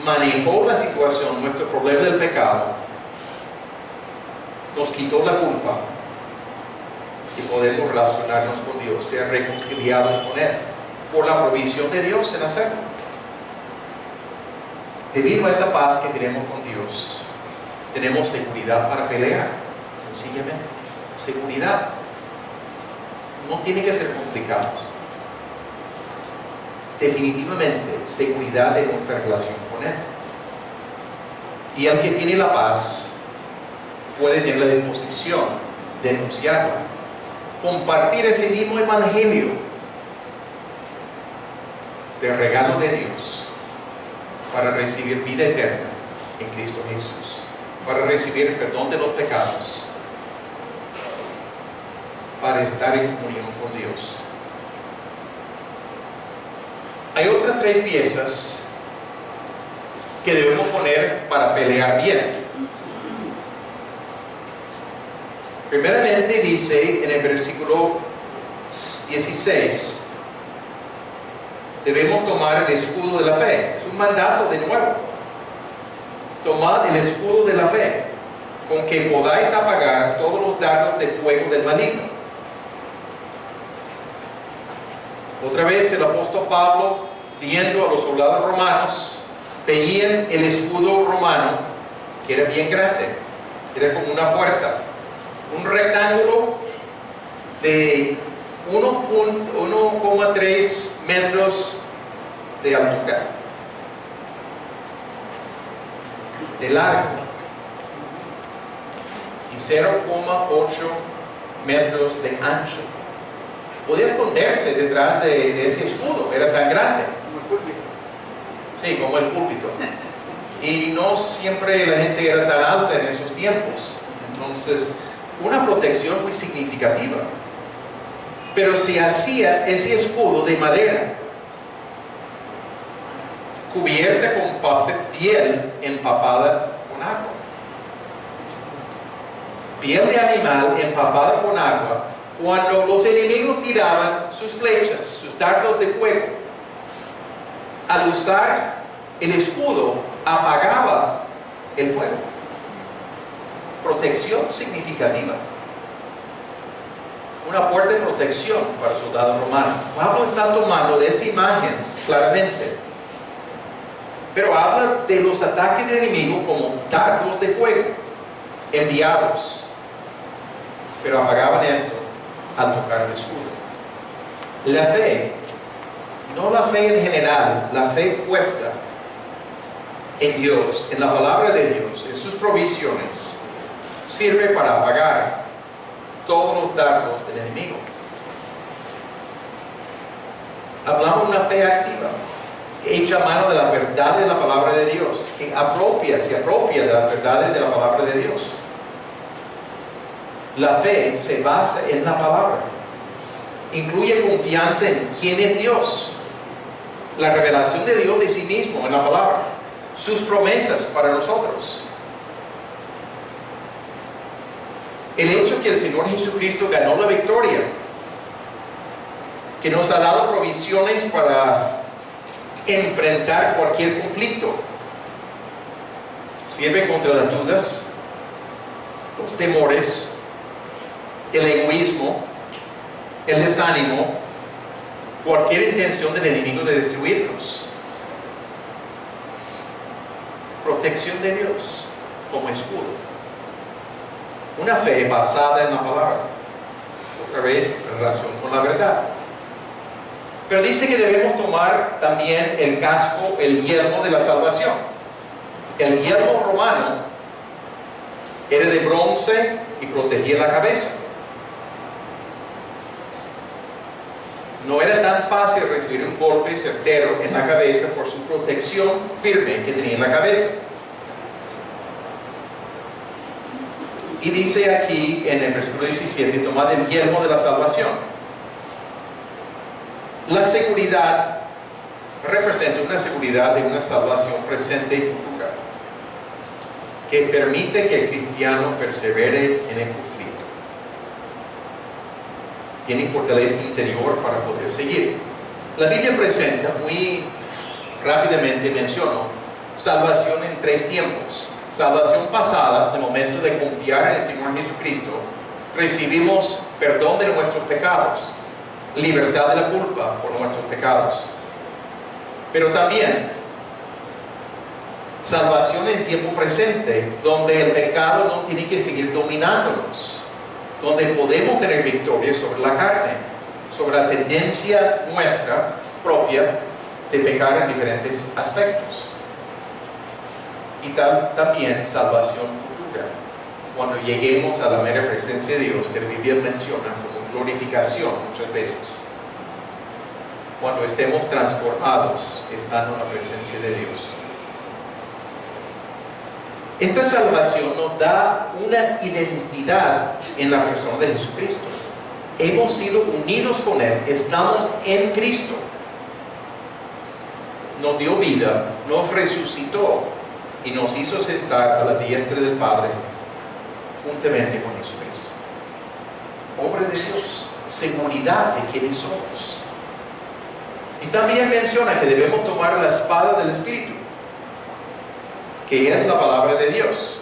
manejó la situación, nuestro problema del pecado, nos quitó la culpa y podemos relacionarnos con Dios, ser reconciliados con Él, por la provisión de Dios en hacerlo. Debido a esa paz que tenemos con Dios, tenemos seguridad para pelear, sencillamente. Seguridad. No tiene que ser complicado. Definitivamente, seguridad de nuestra relación con Él. Y el que tiene la paz puede tener la disposición de anunciarla, compartir ese mismo evangelio del regalo de Dios para recibir vida eterna en Cristo Jesús. para recibir el perdón de los pecados, para estar en comunión con Dios. Hay otras 3 piezas que debemos poner para pelear bien. Primeramente dice en el versículo 16, debemos tomar el escudo de la fe. Es un mandato de nuevo. Tomad el escudo de la fe, con que podáis apagar todos los dardos de fuego del maligno. Otra vez el apóstol Pablo, viendo a los soldados romanos, veían el escudo romano, que era bien grande, era como una puerta, un rectángulo de 1,3 metros de altura, de largo, y 0,8 metros de ancho. Podía esconderse detrás de ese escudo, era tan grande. Sí, como el púlpito. Y no siempre la gente era tan alta en esos tiempos. Entonces, una protección muy significativa. Pero se hacía ese escudo de madera, cubierta con piel empapada con agua. Piel de animal empapada con agua, cuando los enemigos tiraban sus flechas, sus dardos de fuego. Al usar el escudo, apagaba el fuego. Protección significativa. Una fuerte protección para el soldado romano. Pablo está tomando de esa imagen claramente. Pero habla de los ataques del enemigo como dardos de fuego enviados. Pero apagaban esto al tocar el escudo. La fe, no la fe en general, la fe puesta en Dios, en la palabra de Dios, en sus provisiones, sirve para apagar todos los dardos del enemigo. Hablamos de una fe activa, que echa mano de la verdad de la palabra de Dios, que se apropia de las verdades de la palabra de Dios. La fe se basa en la palabra. Incluye confianza en quién es Dios, la revelación de Dios de sí mismo en la palabra, sus promesas para nosotros. El hecho que el Señor Jesucristo ganó la victoria, que nos ha dado provisiones para enfrentar cualquier conflicto, sirve contra las dudas, los temores, el egoísmo, el desánimo, cualquier intención del enemigo de destruirnos. Protección de Dios como escudo. Una fe basada en la palabra. Otra vez, en relación con la verdad. Pero dice que debemos tomar también el casco, el yelmo de la salvación. El yelmo romano era de bronce y protegía la cabeza. No era tan fácil recibir un golpe certero en la cabeza por su protección firme que tenía en la cabeza. Y dice aquí en el versículo 17, tomad el yelmo de la salvación. La seguridad representa una seguridad de una salvación presente y futura, que permite que el cristiano persevere en el conflicto. Tiene fortaleza interior para poder seguir. La Biblia presenta, muy rápidamente menciono, salvación en 3 tiempos. Salvación pasada, en el momento de confiar en el Señor Jesucristo, recibimos perdón de nuestros pecados, libertad de la culpa por nuestros pecados. Pero también salvación en tiempo presente, donde el pecado no tiene que seguir dominándonos, donde podemos tener victoria sobre la carne, sobre la tendencia nuestra propia de pecar en diferentes aspectos. Y también salvación futura, cuando lleguemos a la mera presencia de Dios, que la Biblia menciona como glorificación muchas veces, cuando estemos transformados estando en la presencia de Dios. Esta salvación nos da una identidad en la persona de Jesucristo. Hemos sido unidos con Él, estamos en Cristo. Nos dio vida, nos resucitó y nos hizo sentar a la diestra del Padre juntamente con Jesucristo. Obra de Dios, seguridad de quienes somos. Y también menciona que debemos tomar la espada del Espíritu, que es la palabra de Dios.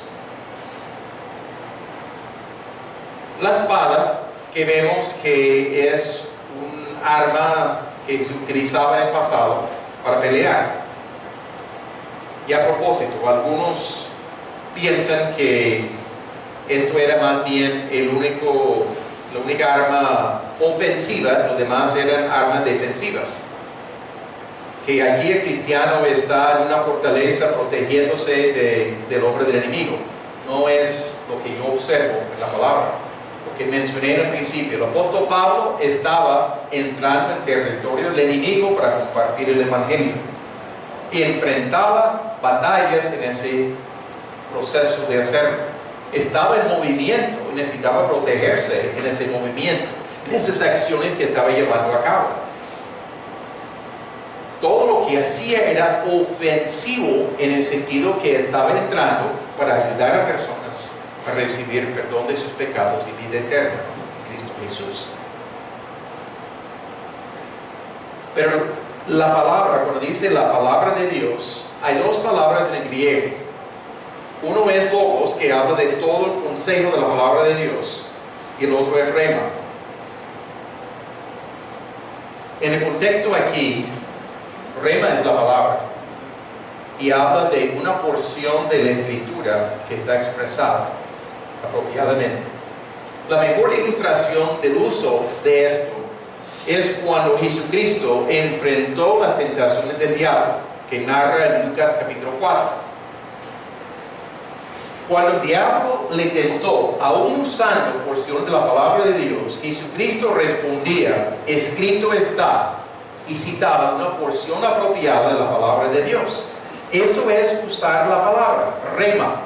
La espada, que vemos que es un arma que se utilizaba en el pasado para pelear. Y a propósito, algunos piensan que esto era más bien la única arma ofensiva, los demás eran armas defensivas. Que aquí el cristiano está en una fortaleza protegiéndose del obra del enemigo. No es lo que yo observo en la palabra. Lo que mencioné en el principio, el apóstol Pablo estaba entrando en territorio del enemigo para compartir el evangelio. Y enfrentaba batallas en ese proceso de hacerlo. Estaba en movimiento y necesitaba protegerse en ese movimiento, en esas acciones que estaba llevando a cabo. Todo lo que hacía era ofensivo en el sentido que estaba entrando para ayudar a personas a recibir perdón de sus pecados y vida eterna en Cristo Jesús. Pero la palabra, cuando dice la palabra de Dios, hay dos palabras en el griego. Uno es logos, que habla de todo el consejo de la palabra de Dios, y el otro es rema. En el contexto aquí, rema es la palabra y habla de una porción de la escritura que está expresada apropiadamente. La mejor ilustración del uso de esto es cuando Jesucristo enfrentó las tentaciones del diablo, que narra en Lucas capítulo 4. Cuando el diablo le tentó, aún usando porciones de la palabra de Dios, Jesucristo respondía, escrito está, y citaba una porción apropiada de la palabra de Dios. Eso es usar la palabra, rema.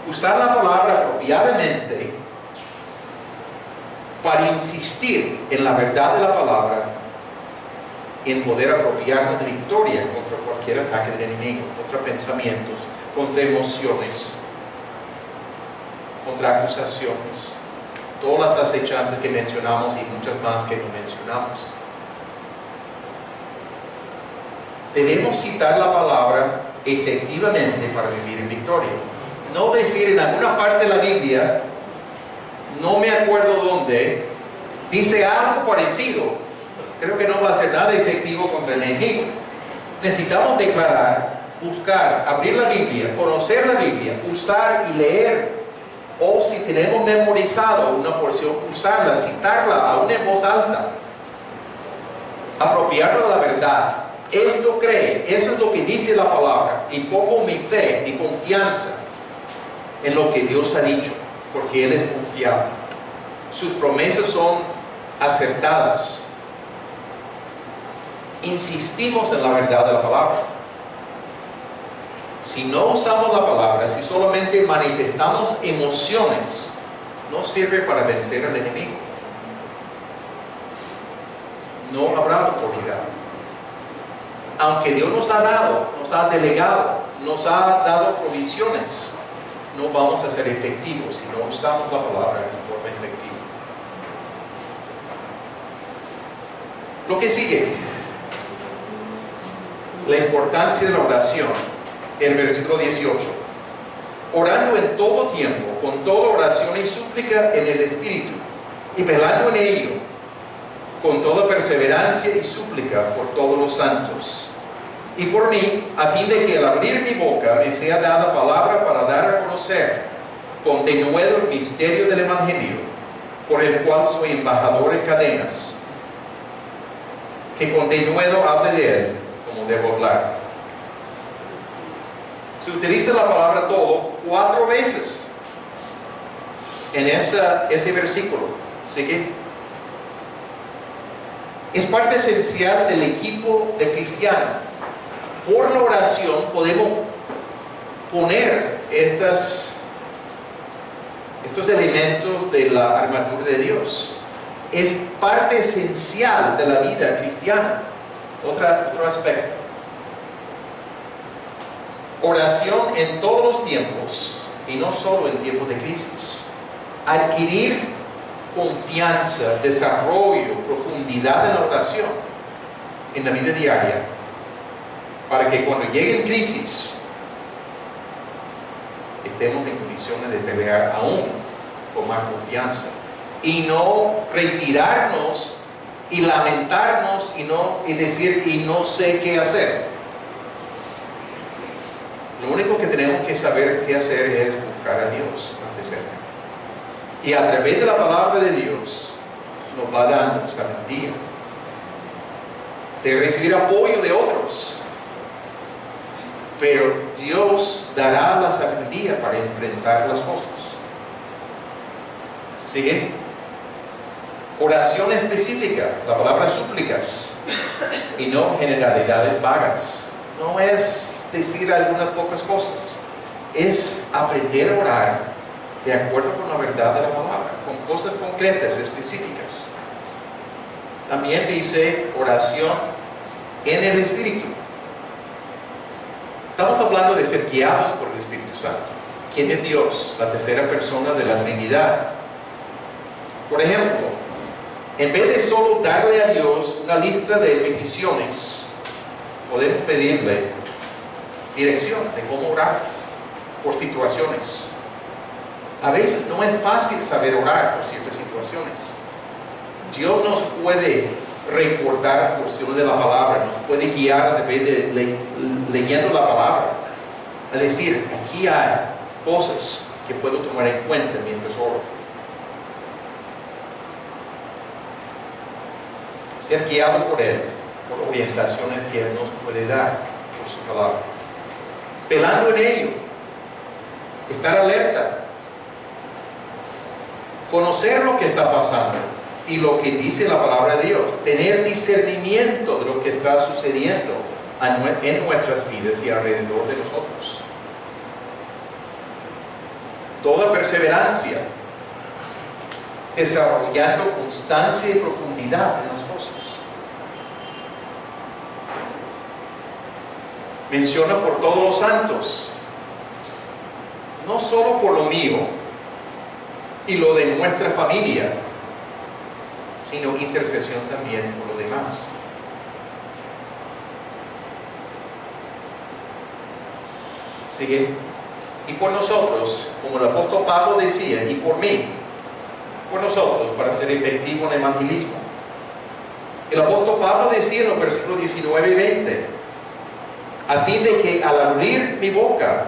Usar la palabra apropiadamente para insistir en la verdad de la palabra, en poder apropiarnos de victoria contra cualquier ataque del enemigo, contra pensamientos, contra emociones, contra acusaciones, todas las acechanzas que mencionamos y muchas más que no mencionamos. Debemos citar la palabra efectivamente para vivir en victoria. No decir en alguna parte de la Biblia, no me acuerdo dónde, dice algo parecido. Creo que no va a ser nada efectivo contra el enemigo. Necesitamos declarar, buscar, abrir la Biblia, conocer la Biblia, usar y leer. O si tenemos memorizado una porción, usarla, citarla aún en voz alta. Apropiarnos de la verdad. Esto cree, eso es lo que dice la palabra. Y pongo mi fe, mi confianza en lo que Dios ha dicho, porque Él es confiable. Sus promesas son acertadas. Insistimos en la verdad de la palabra. Si no usamos la palabra, si solamente manifestamos emociones, no sirve para vencer al enemigo. No habrá autoridad. Aunque Dios nos ha dado, nos ha delegado, nos ha dado provisiones, no vamos a ser efectivos si no usamos la palabra de forma efectiva. Lo que sigue, la importancia de la oración, el versículo 18. Orando en todo tiempo, con toda oración y súplica en el Espíritu, y velando en ello, con toda perseverancia y súplica por todos los santos. Y por mí, a fin de que al abrir mi boca me sea dada palabra para dar a conocer con denuedo el misterio del Evangelio, por el cual soy embajador en cadenas, que con denuedo hable de él como debo hablar. Se utiliza la palabra todo 4 veces en ese versículo. ¿Sí que? Es parte esencial del equipo de cristiano. Por la oración podemos poner estos elementos de la armadura de Dios. Es parte esencial de la vida cristiana. Otro aspecto. Oración en todos los tiempos y no solo en tiempos de crisis. Adquirir confianza, desarrollo, profundidad en la oración en la vida diaria, para que cuando lleguen crisis estemos en condiciones de pelear aún con más confianza y no retirarnos y lamentarnos y decir y no sé qué hacer. Lo único que tenemos que saber qué hacer es buscar a Dios más de cerca. Y a través de la palabra de Dios nos va dando sabiduría de recibir apoyo de otros. Pero Dios dará la sabiduría para enfrentar las cosas. ¿Sigue? Oración específica, la palabra súplicas, y no generalidades vagas. No es decir algunas pocas cosas, es aprender a orar de acuerdo con la verdad de la palabra, con cosas concretas, específicas. También dice oración en el Espíritu. Estamos hablando de ser guiados por el Espíritu Santo. ¿Quién es Dios? La tercera persona de la Trinidad. Por ejemplo, en vez de solo darle a Dios una lista de peticiones, podemos pedirle dirección de cómo orar por situaciones. A veces no es fácil saber orar por ciertas situaciones. Dios nos puede recordar porciones de la palabra, nos puede guiar a través de leyendo la palabra, a decir, aquí hay cosas que puedo tomar en cuenta mientras oro. Ser guiado por Él, por orientaciones que Él nos puede dar por su palabra. Velando en ello, estar alerta, conocer lo que está pasando y lo que dice la palabra de Dios, tener discernimiento de lo que está sucediendo en nuestras vidas y alrededor de nosotros. Toda perseverancia, desarrollando constancia y profundidad en las cosas. Menciona por todos los santos, no solo por lo mío y lo de nuestra familia, sino intercesión también por los demás. Sigue. Y por nosotros, como el apóstol Pablo decía, y por mí, por nosotros, para ser efectivo en el evangelismo. El apóstol Pablo decía en los versículos 19 y 20, a fin de que al abrir mi boca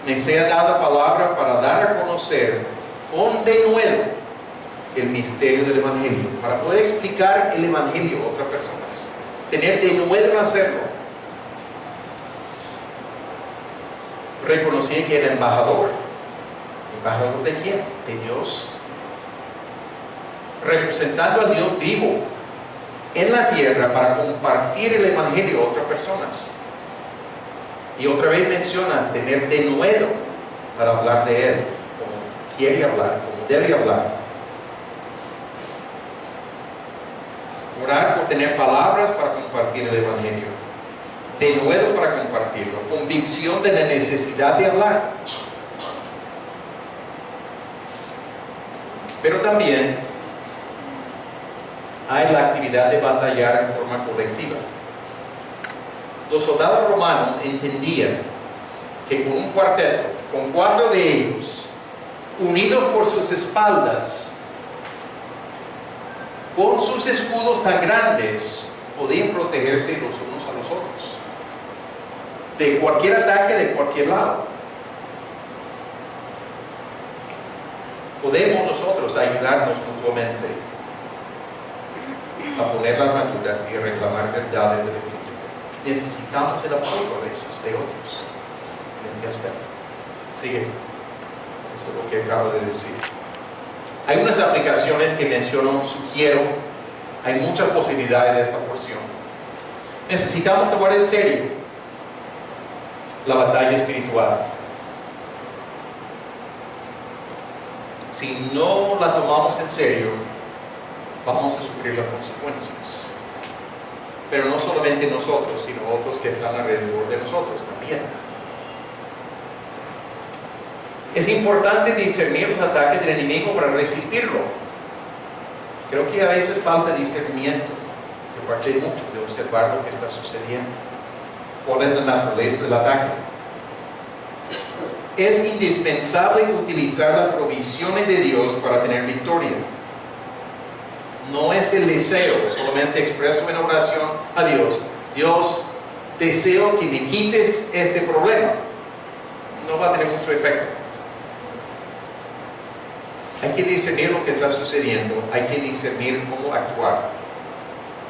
me sea dada palabra para dar a conocer con denuedo el misterio del evangelio, para poder explicar el evangelio a otras personas, tener denuedo en hacerlo. Reconocí que era embajador. ¿Embajador de quién? De Dios. Representando al Dios vivo en la tierra para compartir el evangelio a otras personas. Y otra vez menciona tener denuedo para hablar de Él, como quiere hablar, como debe hablar. Orar por tener palabras para compartir el evangelio. Denuedo para compartirlo. Convicción de la necesidad de hablar. Pero también hay la actividad de batallar en forma colectiva. Los soldados romanos entendían que con un cuarteto, con 4 de ellos, unidos por sus espaldas, con sus escudos tan grandes, podían protegerse los unos a los otros de cualquier ataque de cualquier lado. Podemos nosotros ayudarnos mutuamente a poner la armadura y reclamar verdades de la Escritura. Necesitamos el apoyo a veces de otros en este aspecto. Sigue. Eso es lo que acabo de decir. Hay unas aplicaciones que menciono, sugiero. Hay muchas posibilidades de esta porción. Necesitamos tomar en serio la batalla espiritual. si no la tomamos en serio, vamos a sufrir las consecuencias. Pero no solamente nosotros, sino otros que están alrededor de nosotros también. Es importante discernir los ataques del enemigo para resistirlo. Creo que a veces falta discernimiento de parte de muchos de observar lo que está sucediendo. ¿Cuál es la naturaleza del ataque? Es indispensable utilizar las provisiones de Dios para tener victoria. No es el deseo, solamente expreso en oración a Dios. Dios, deseo que me quites este problema. No va a tener mucho efecto. Hay que discernir lo que está sucediendo. Hay que discernir cómo actuar.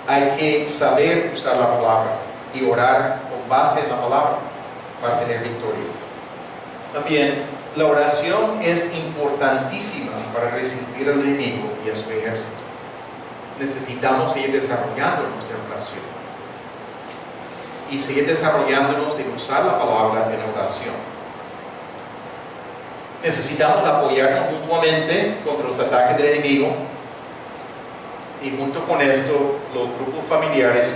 Hay que saber usar la palabra y orar con base en la palabra para tener victoria. También, la oración es importantísima para resistir al enemigo y a su ejército. Necesitamos seguir desarrollando nuestra oración y seguir desarrollándonos en usar la palabra en la oración. Necesitamos apoyarnos mutuamente contra los ataques del enemigo, y junto con esto los grupos familiares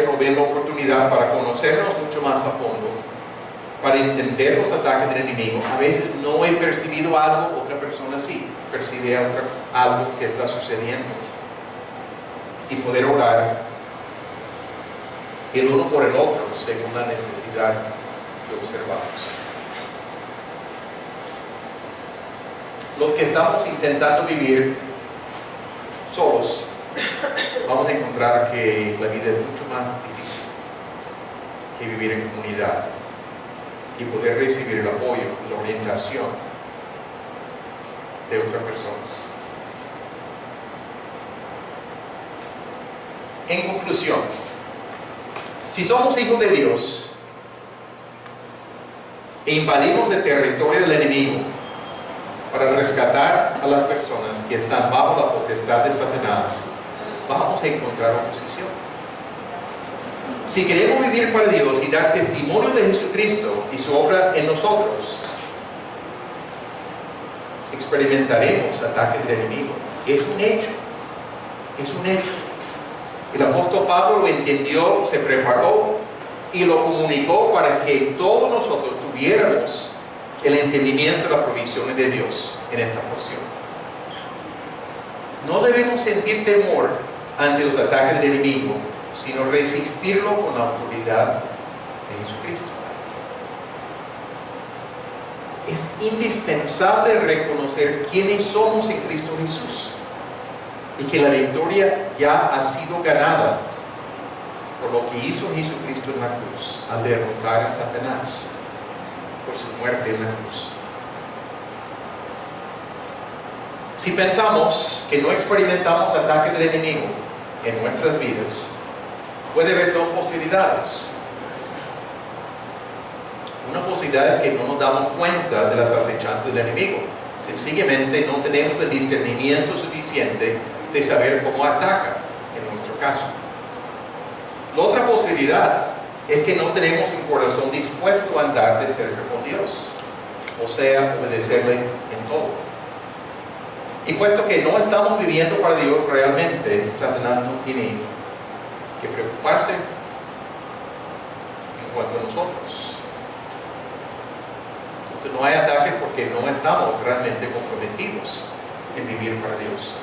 proveen la oportunidad para conocernos mucho más a fondo, para entender los ataques del enemigo. A veces no he percibido algo, otra persona sí percibe algo que está sucediendo, y poder orar el uno por el otro según la necesidad que observamos. Los que estamos intentando vivir solos, vamos a encontrar que la vida es mucho más difícil que vivir en comunidad y poder recibir el apoyo, la orientación de otras personas. En conclusión, si somos hijos de Dios e invadimos el territorio del enemigo para rescatar a las personas que están bajo la potestad de Satanás, vamos a encontrar oposición. Si queremos vivir para Dios y dar testimonio de Jesucristo y su obra en nosotros, experimentaremos ataques del enemigo. Es un hecho. Es un hecho. El apóstol Pablo lo entendió, se preparó y lo comunicó para que todos nosotros tuviéramos el entendimiento de las provisiones de Dios en esta porción. No debemos sentir temor ante los ataques del enemigo, sino resistirlo con la autoridad de Jesucristo. Es indispensable reconocer quiénes somos en Cristo Jesús y que la victoria ya ha sido ganada por lo que hizo Jesucristo en la cruz al derrotar a Satanás por su muerte en la cruz. Si pensamos que no experimentamos ataques del enemigo en nuestras vidas, puede haber dos posibilidades. Una posibilidad es que no nos damos cuenta de las acechanzas del enemigo. Sencillamente no tenemos el discernimiento suficiente de saber cómo ataca, en nuestro caso. La otra posibilidad es que no tenemos un corazón dispuesto a andar de cerca con Dios, o sea, obedecerle en todo. Y puesto que no estamos viviendo para Dios realmente, Satanás no tiene que preocuparse en cuanto a nosotros. Entonces no hay ataques porque no estamos realmente comprometidos en vivir para Dios.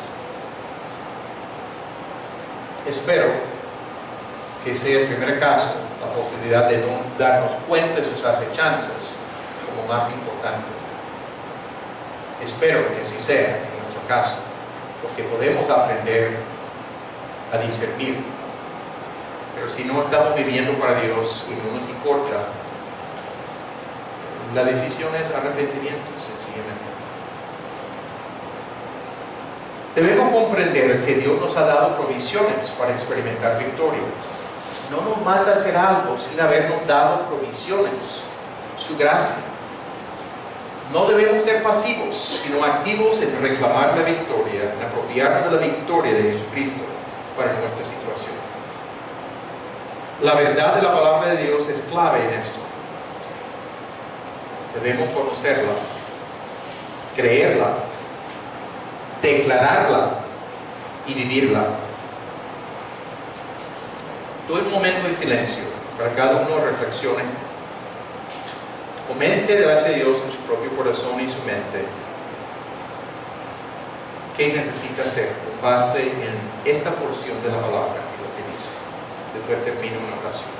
Espero que sea el primer caso, la posibilidad de no darnos cuenta de sus acechanzas como más importante. Espero que así sea en nuestro caso, porque podemos aprender a discernir. Pero si no estamos viviendo para Dios y no nos importa, la decisión es arrepentimiento, sencillamente. Debemos comprender que Dios nos ha dado provisiones para experimentar victoria. No nos manda a hacer algo sin habernos dado provisiones, su gracia. No debemos ser pasivos, sino activos en reclamar la victoria, en apropiarnos de la victoria de Jesucristo para nuestra situación. La verdad de la palabra de Dios es clave en esto. Debemos conocerla creerla, declararla y vivirla. Doy un momento de silencio para que cada uno reflexione. Comente delante de Dios en su propio corazón y su mente qué necesita hacer con base en esta porción de la palabra, lo que dice. Después termino una oración.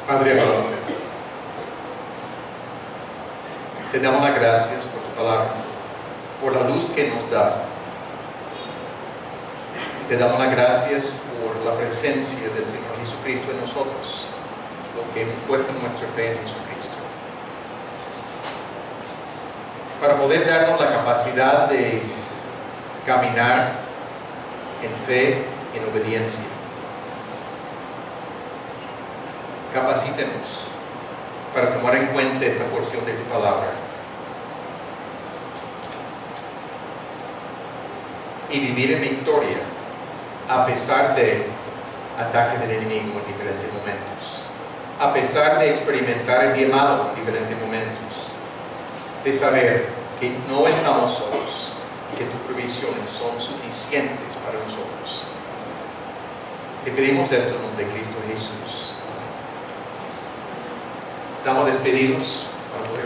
Padre amado, te damos las gracias por tu palabra, por la luz que nos da. Te damos las gracias por la presencia del Señor Jesucristo en nosotros, lo que hemos puesto nuestra fe en Jesucristo. Para poder darnos la capacidad de caminar en fe, en obediencia. Capacítenos para tomar en cuenta esta porción de tu palabra y vivir en victoria a pesar de ataques del enemigo en diferentes momentos, a pesar de experimentar el bien malo en diferentes momentos, de saber que no estamos solos y que tus provisiones son suficientes para nosotros. Te pedimos esto en nombre de Cristo Jesús. Estamos despedidos para poder